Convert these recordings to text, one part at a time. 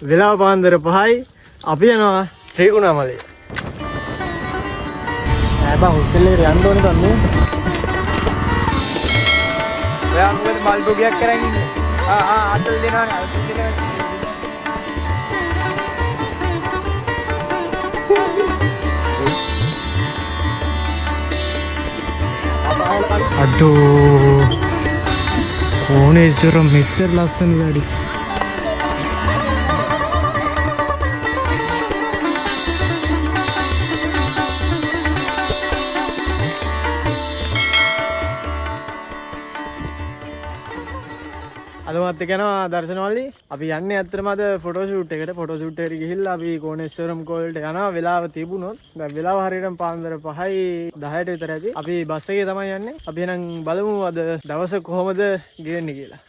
වෙලාව පාන්දර 5යි. අපි යනවා ත්‍රිකුණාමලේ. බා හොස්ටල් එකට යන්න ඕනේ තන්නේ. ඔයා මොකද මල් බොගයක් කරන් ඉන්නේ? අතල් දෙනවනේ අතල් දෙනවනේ. අඩෝ ඕනේශ්වර මෙච්චර ලස්සන වැඩි. අදමත් යනවා දර්ශනවලදී. අපි යන්නේ ඇත්තටම අද ෆොටෝ ෂූට් එකට. ෆොටෝ ෂූට් එකට ගිහිල්ලා අපි කෝණේශ්වරම් කෝල්ට යනවා. වෙලාව තිබුණොත් දැන් වෙලාව හරියටම පාන්දර 5යි 10ට විතර ඇති. අපි බස් එකේ තමයි යන්නේ. අපි එහෙනම් බලමු අද දවස කොහොමද ගෙවෙන්නේ කියලා.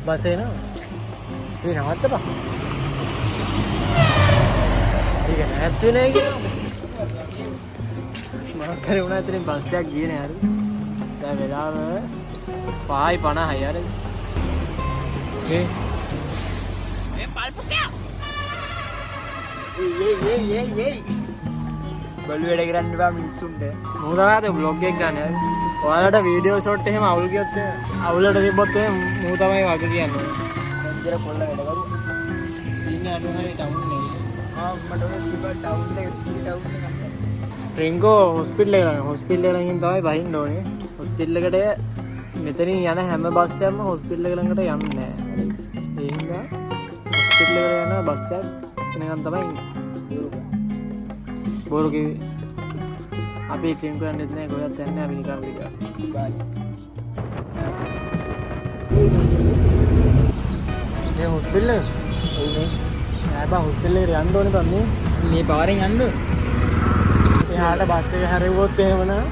බස් එනවා. මේ නවත්තපන්. ඒක නැත්තුනේ කියලා. මරක්කරේ වුණා ඉතින් බස් එකක් ගියේ නෑ හරි. දැන් වෙලාව 5:50යි හරි. මේ පල්පුකේ. ඒ බලු වැඩ කරන්න බෑ මිනිස්සුන්ට. මොකද බ්ලොග් එක ගන්න. ඔයාලට වීඩියෝ ෂොට් එහෙම අවුල් ගියොත් අවුලට තිබ්බොත් මූ තමයි වග කියන්නේ. මෙච්චර පොල්ල වැඩ කරුවා. ඉන්නේ අනුහයි ටවුන් නේ. මට ඔය ටිබල් ටවුන් එක රින්ගෝ හොස්පිටල් එකට හොස්පිටල් එකකින් තමයි බහින්න ඕනේ. හොස්පිටල් එකට මෙතනින් යන හැම බස් එකක්ම හොස්පිටල් එක ළඟට යන්නේ නැහැ. ඒ හින්දා හොස්පිටල් එකට යන බස් එකක් එනකන් තමයි ඉන්නේ. බෝරු කිව්වේ. අපි රින්ගෝ යන්නෙත් නැහැ කොහෙවත් යන්නේ නැහැ අපි නිකන් විතර. බයි. මේ හොස්පිටල් එක? ඔව්නේ. නෑ බා හොස්පිටල් එකට යන්න ඕනේ තන්නේ. මේ පාරෙන් යන්න ඕනේ. එහාට බස් එක හැරෙව්වොත් එහෙම නෑ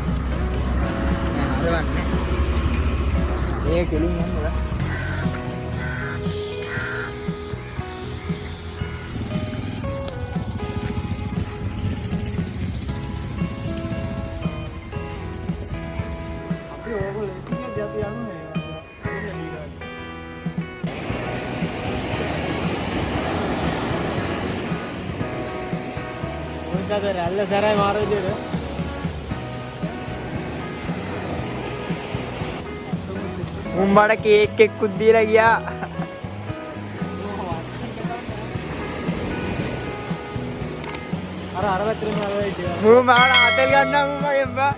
හරවන්නේ. ඒක කෙලින් යන්නද? අපි ඕගොල්ලෝ ඉතින් අපි යන්නේ. මොකද රැල්ල සරයි මාර විදියට. උඹට කේක් එකකුත් දීලා ගියා. අර පැත්තේ මාරයි කියලා. මූ මාර ආතල් ගන්නවා මූ මගෙන් බා.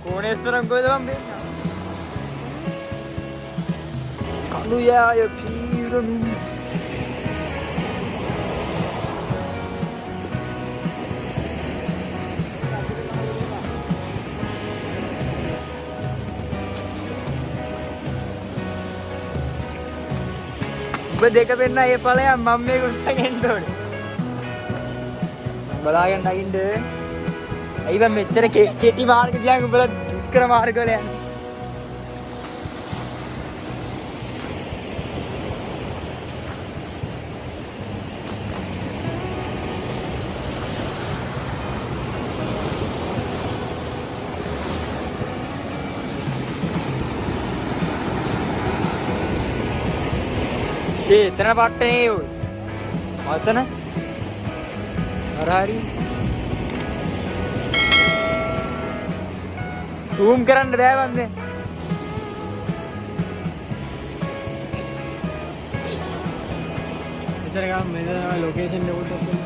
කෝණේශ්වරම් කොහෙද මම කඳු යාය පීරමි. දෙක වෙන්න ඒ ඵලයක් මම මේක උස්සගෙන ඕනේ. බලාගෙන නගින්න. අයිව මෙච්චර කෙටි මාර්ග දිහා උඹලා දුෂ්කර මාර්ග වල යන්නේ. එතන පට්ටනේ ඔය. අතන හරි zoom කරන්න බෑ වන්දේ. මෙතන ගම මෙතන ලොකේෂන් එක උඩට දෙන්න.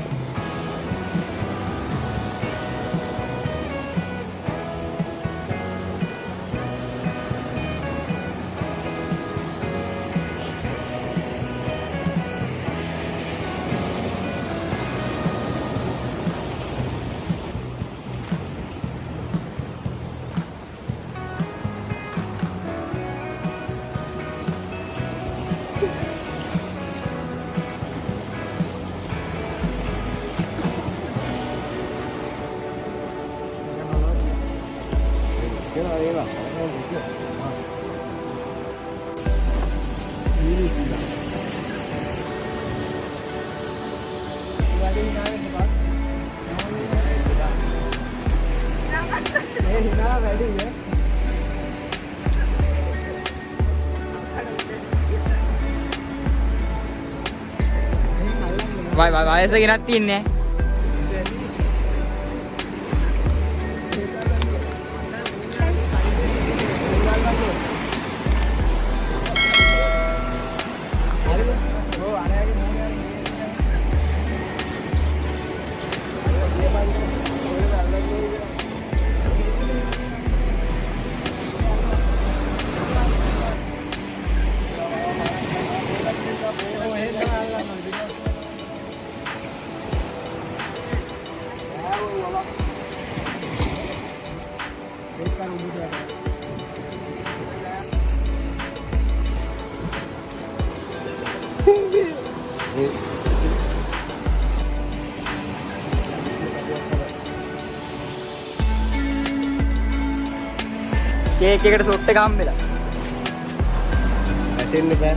Kenapa? හිනා වැඩිද? වයස ගෙනත් තියන්නේ. කේක් එකට සොට් එක හම්බෙලා. වැටෙන්න බෑ.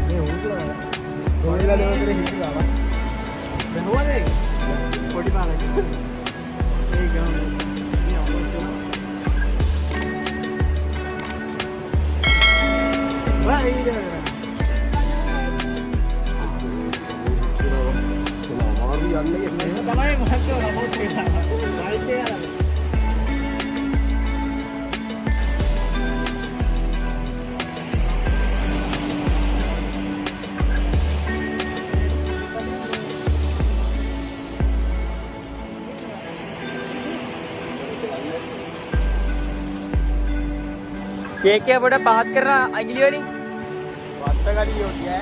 මේ උන්ටලා. කොහෙලා දෙවතරේ හිටලා. බහුවද ඒක? පොඩි පාරක්. ඒ ගානේ. මේ අවුරුද්ද. වා ඊට නේද? මාරු යන්නේ තමයි මහත්තයෝ රමෝට් එක. සයිට් එක යනවා. केक क्या बड़ा बात कर रहा अंजलि वाली बात गाड़ी होती है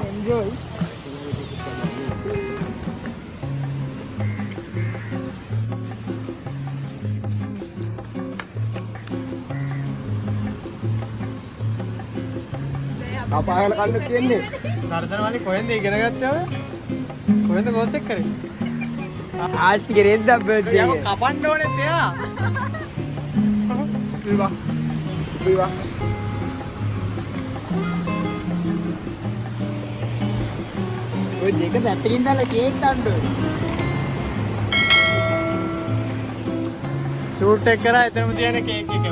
enjoy apa yang kan තියෙන්නේ දර්ශන වලි කොහෙන්ද ඉගෙන ගත්තේ ඔය කොහෙන්ද කෝස් එක කරේ आज की रेत दा बर्थडे යාව කපන්න ඕනේ තයා විවා විවා ඔය දෙක පැත්තකින් දාලා කේක් ගන්න ඕනේ ෂූට් එක කරා එතනම තියෙන කේක් එක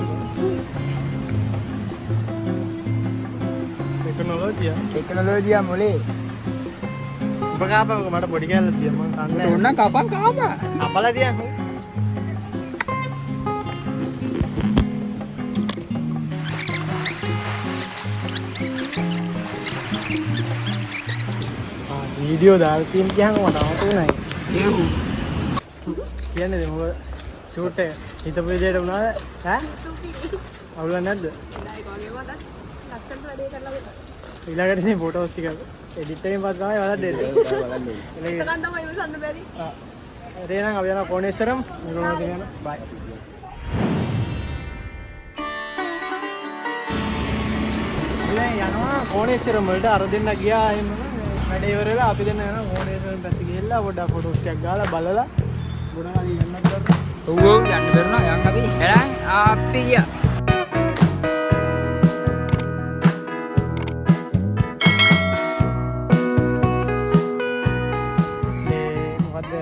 टेक्नोलॉजी मोले ඔබ කාපන් මට පොඩි කෑල්ලක් තියන්න මම කන්නේ ඕන කපන් කාපා අපලා තියන්න වීඩියෝ දාලා තියෙන කියහම මට අමතකුණායි කියන්නේ මොකද ෂූට් එක හිතපු විදියට වුණාද ඈ අවුලක් නැද්ද ඊළඟට ඉතින් ෆොටෝස් ටික එඩිට් එකෙන් පස්සේ තමයි වලක් දෙන්නේ. එතකන් තමයි ඉවසන්න බැරි. එහෙනම් අපි යනවා කොණේශ්වරම්. මේගොල්ලෝ යනවා. බයි. දැන් යනවා කොණේශ්වරම් වලට අර දෙන්න ගියා එහෙම වැඩ ඉවර වෙලා අපි දෙන්න යනවා කොණේශ්වරම් පැත්තට ගිහිල්ලා පොඩ්ඩක් ෆොටෝස් ටිකක් ගාලා බලලා ගොඩක් හරි යන්නත් බෑ. ඔව් ඔව් යන්න බැරුණා යන් අපි එහෙනම් අපි ගියා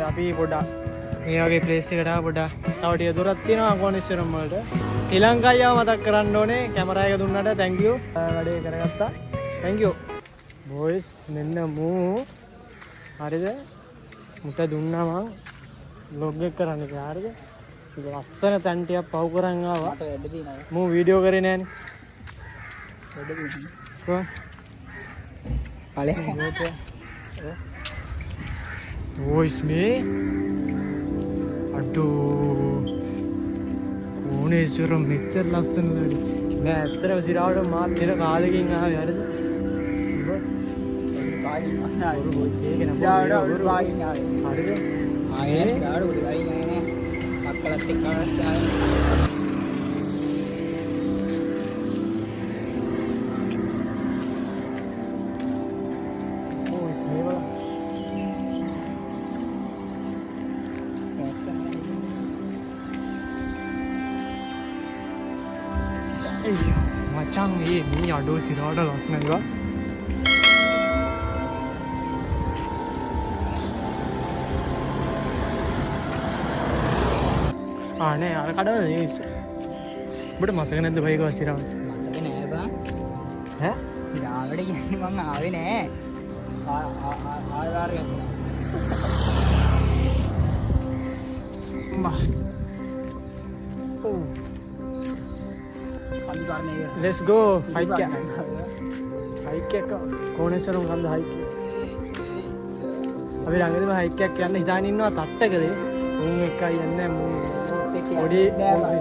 අපි පොඩ්ඩක් මේ වගේ ප්ලේස් එකට ආව පොඩ්ඩක් තව ටික දුරක් තියෙනවා කොණේශ්වරම් වලට ශ්‍රී ලංකාව මතක් කරන්න ඕනේ කැමරා එක දුන්නාට thank you වැඩේ කරගත්තා thank you boys මෙන්න මූ හරිද මුත දුන්නා මං vlog එක කරන්න කියලා හරිද ලස්සන තැන් ටිකක් පව් කරන් ආවා මට වැඩ දිනවා මූ වීඩියෝ කරේ නෑනේ වැඩ දිනවා කොහොම අලේ Voice me aduh කොණේශ්වරම් මෙච්චර ලස්සනද නෑ ඇත්තටම සිරාවට මාත් දින කාලෙකින් ආවේ හරිද ඔබ කාලෙකින් ආවේ ඒක නම සිරාවට කාලෙකින් ආවේ හරිද ආයේ සිරාවට කාලෙකින් ආවේ නෑ අක්කලත් එක්ක ආවේ මචං මේ අඩෝ තිරාට ලස්සනද? ආනේ අර කඩවල නේ. ඔබට මතක නැද්ද බයික වස්තිරාව? මතක නෑ බං. ඈ? සිරාවට කියන්නේ මං ආවේ නෑ. ආයෙ මා. ඔව්. කන්දරනේ. Let's go. hike එක. hike එක කොනේසරුම් කන්ද hike එක. අපි ළඟදීම hike එකක් යන්න හිතාගෙන ඉන්නවා තට්ටකලේ. මුන් එකයි යන්නේ මුන් පොඩි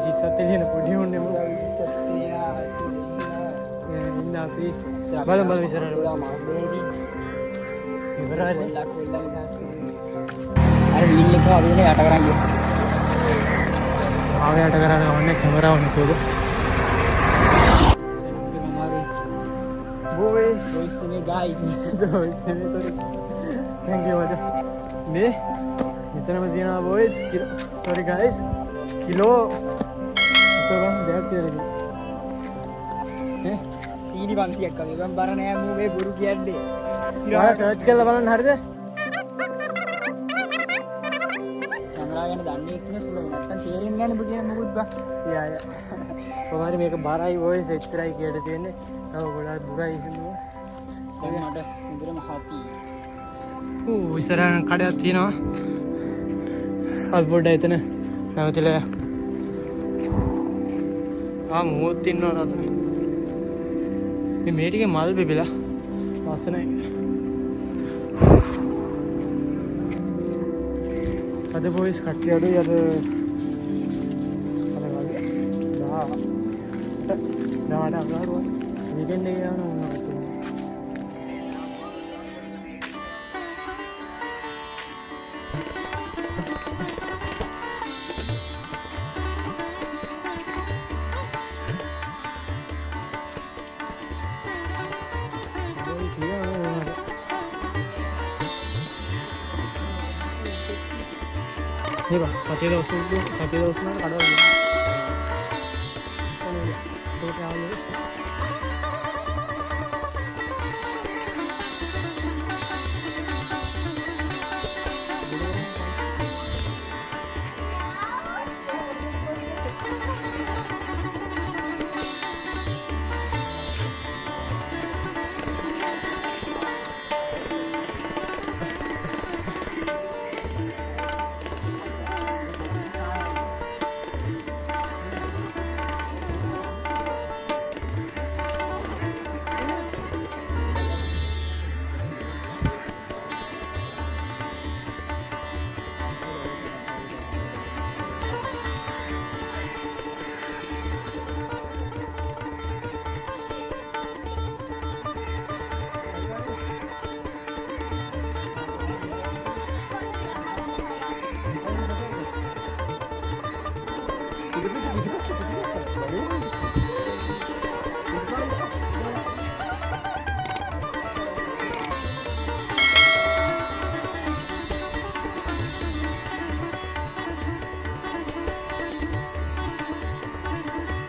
සිස්සත් එළියන පොඩි උන්නේ මුන් ඉන්න අපි බලමු ඉස්සරහට ඉවරයි අර වීල් එක අරගෙන යට කරන් ගියා. ආව යට කරගෙන ඕනේ කැමරාව නේද? boys මේ guys sorry thank you mate මේ මෙතනම තියෙනවා boys sorry guys කිලෝ ඉතලම දෙයක් කියලා සීනි 500ක් වගේ මම බර නෑ මූ මේ බුරු කියන්නේ. ඔයාලා සර්ච් කරලා බලන්න හරිද? කැමරා ගැන දන්නේ කියලා සුළු නැත්තම් තේරෙන්නේ නැහැ නේ බුදින මොකුත් බා. යා කොහොමද මේක බරයි boys එච්චරයි කියලා තියෙන්නේ. තව ගොඩාක් දුරයි හින්දා. දැන් මට ඉදිරියම හති. ඉස්සරහට කඩයක් තියෙනවා. අපි පොඩ්ඩක් එතන නැවතිලා මුවොත් ඉන්නවා නේද? මේ ටිකේ මල් බෙබිලා ලස්සනයි. අද බොයිස් කට්ටිය අඩුයි අද වගේ 10ට අගාරුවා වීකෙන්ඩ් එකේ යනවා මොනවා කරන්නේ. हे बघ सती दोस्तों काढवा तो क्या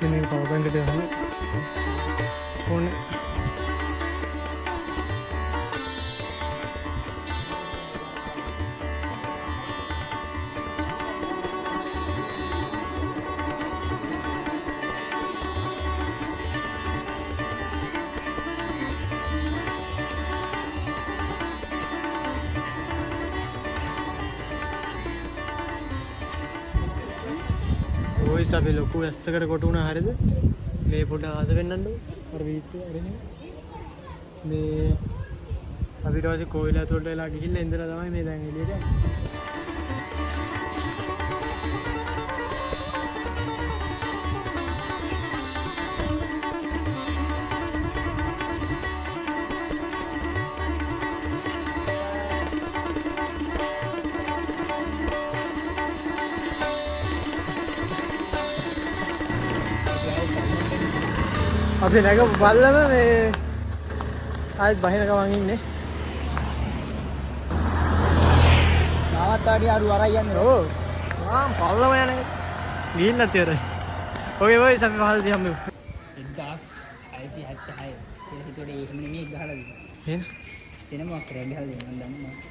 ini power bank gede banget phone boys අපි ලොකු ඇස්සකට කොට වුණා හරියද මේ පොඩ ආස වෙන්නන්නකො අර වීච්චේ අරගෙන මේ අපි ඊට පස්සේ කොයිලා තොල්ට වෙලා ගිහිල්ලා ඉඳලා තමයි මේ දැන් එළියට යන්නේ අපි නැග බල්ලම මේ ආයෙත් බහින ගමන් ඉන්නේ. නාවත්තාඩි අරු අරයි යන්නේ. ඔව්. බල්ලම යන්නේ. ගිහින් නැති වෙරයි. ඔගේ boys අපි පහළ දිහම. 1676 කියලා හිතුවේ එහෙම නෙමෙයි ගහලා දෙන්නේ. එහෙනම් එන මොකක් කරේ ගහලා දෙන්නේ මම දන්නේ නැහැ.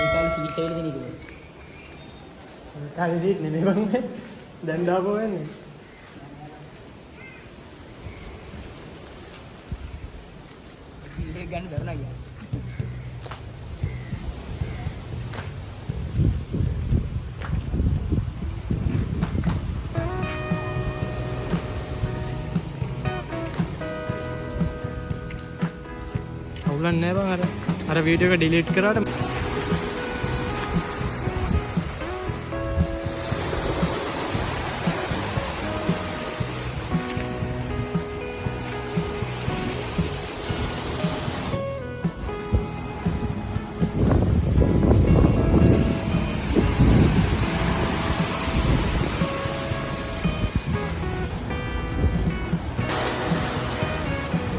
ඒ කාලේ සිවික් එකේ දෙන්නේ කිව්වා. කාලේ සීට් නෙමෙයි මං දැන් දාපුවා වෙන්නේ. ඒක ගන්න බැරුණා කියන්නේ. අවුලක් නැහැ බං අර වීඩියෝ එක ඩිලීට් කරාට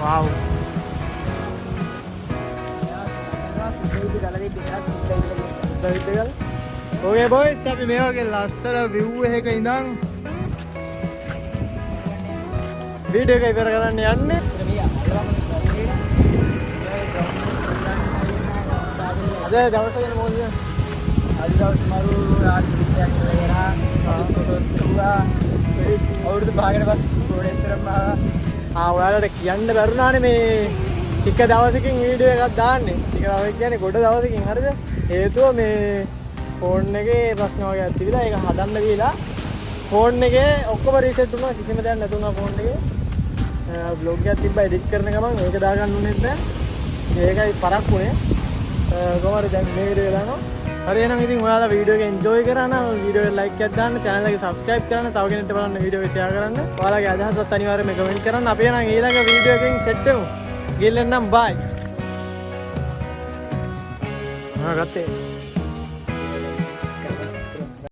wow. Okay boys, අපි මේ වගේ ලස්සන view එකක ඉඳන් වීඩියෝ එක ඉවර කරන්න යන්නේ. අද දවසේ යන මොකද? අද දවස් මරු රාත්‍රියක් කරලා ෆොටෝස් කරුවා. අවුරුදු භාගයට පස්සේ ප්‍රොඩක්ටර් ඔයාලට කියන්න බැරුණානේ මේ ටික දවසකින් වීඩියෝ එකක් දාන්නේ. ටික දවසක් කියන්නේ ගොඩ දවසකින් හරිද? හේතුව මේ ෆෝන් එකේ ප්‍රශ්න වගේ තිබිලා ඒක හදන්න ගිහලා ෆෝන් එකේ ඔක්කොම රීසෙට් වුණා කිසිම දෙයක් නැතුණා ෆෝන් එකේ. බ්ලොග් එකක් තිබ්බා එඩිට් කරන ගමන් ඒක දාගන්න උනේ නැහැ. ඒකයි පරක් වුණේ. කොහොමද දැන් මේ වීඩියෝ එක දානවා. හරි එහෙනම් ඉතින් ඔයාලා වීඩියෝ එක එන්ජොයි කරා නම් වීඩියෝ එක ලයික් එකක් දාන්න, channel එක subscribe කරන්න, තව කෙනෙක්ට බලන්න වීඩියෝ එක share කරන්න. ඔයාලගේ අදහසත් අනිවාර්යයෙන්ම comment කරන්න. අපි එහෙනම් ඊළඟ වීඩියෝ එකකින් set වෙමු. ගිල්ලෙන්නම් bye. ගත්තේ